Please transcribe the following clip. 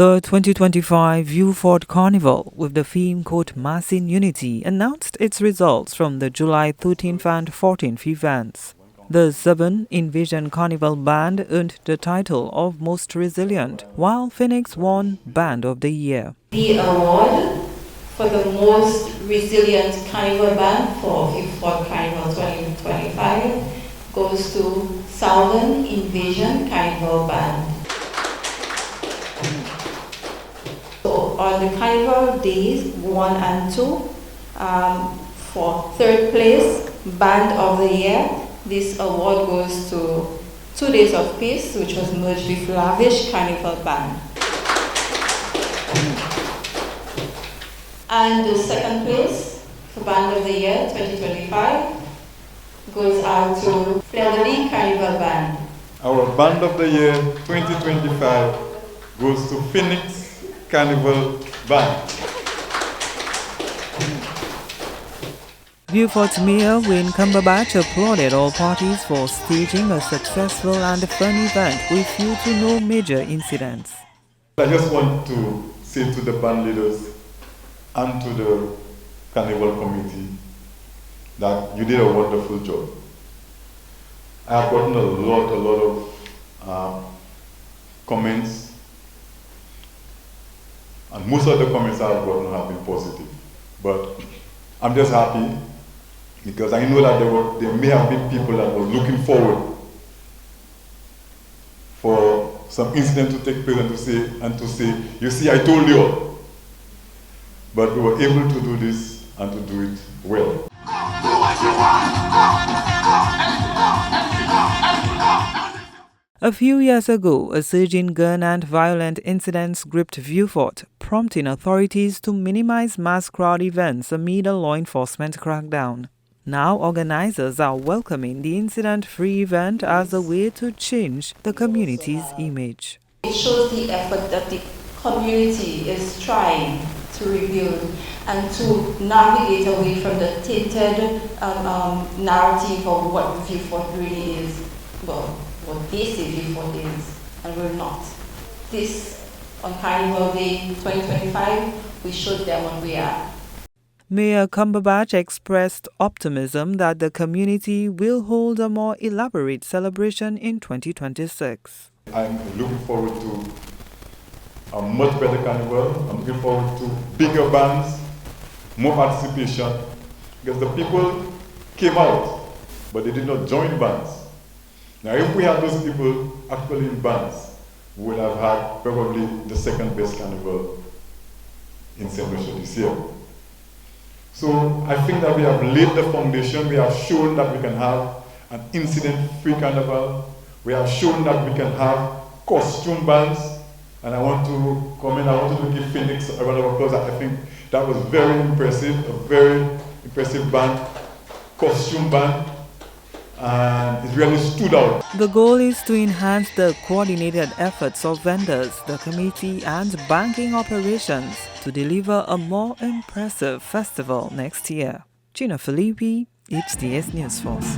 The 2025 Vieux-Fort Carnival, with the theme called Mass in Unity, announced its results from the July 13th and 14th events. The 7 Envision Carnival Band earned the title of Most Resilient, while Phoenix won Band of the Year. The award for the Most Resilient Carnival Band for Vieux-Fort Carnival 2025 goes to Southern Envision Carnival Band. So on the Carnival days 1 and 2, for third place, Band of the Year, this award goes to 2 Days of Peace, which was merged with Lavish Carnival Band. And the second place for Band of the Year 2025 goes out to Fleur-de-Lis Carnival Band. Our Band of the Year 2025 goes to Phoenix Carnival Band. Vieux-Fort's Mayor Wayne Cumberbatch applauded all parties for staging a successful and fun event with few to no major incidents. I just want to say to the band leaders and to the Carnival committee that you did a wonderful job. I have gotten a lot of comments, and most of the comments I have gotten have been positive. But I'm just happy because I know that there may have been people that were looking forward for some incident to take place and to say, you see, I told you all. But we were able to do this and to do it well. A few years ago, a surge in gun and violent incidents gripped Vieux-Fort, prompting authorities to minimize mass crowd events amid a law enforcement crackdown. Now, organizers are welcoming the incident-free event as a way to change the community's image. It shows the effort that the community is trying to rebuild and to navigate away from the tainted narrative of what Vieux-Fort really is. Well, what they say Vieux-Fort is, and we're not. This, on Carnival Day 2025, we showed them what we are. Mayor Cumberbatch expressed optimism that the community will hold a more elaborate celebration in 2026. I'm looking forward to a much better carnival. I'm looking forward to bigger bands, more participation, because the people came out, but they did not join bands. Now, if we had those people actually in bands, we would have had probably the second best carnival in St. Lucia this year. So I think that we have laid the foundation. We have shown that we can have an incident-free carnival. We have shown that we can have costume bands. And I want to give Phoenix a round of applause. I think that was very impressive, a very impressive band, costume band. And it really stood out. The goal is to enhance the coordinated efforts of vendors, the committee and banking operations to deliver a more impressive festival next year. Gina Filippi, HDS News Force.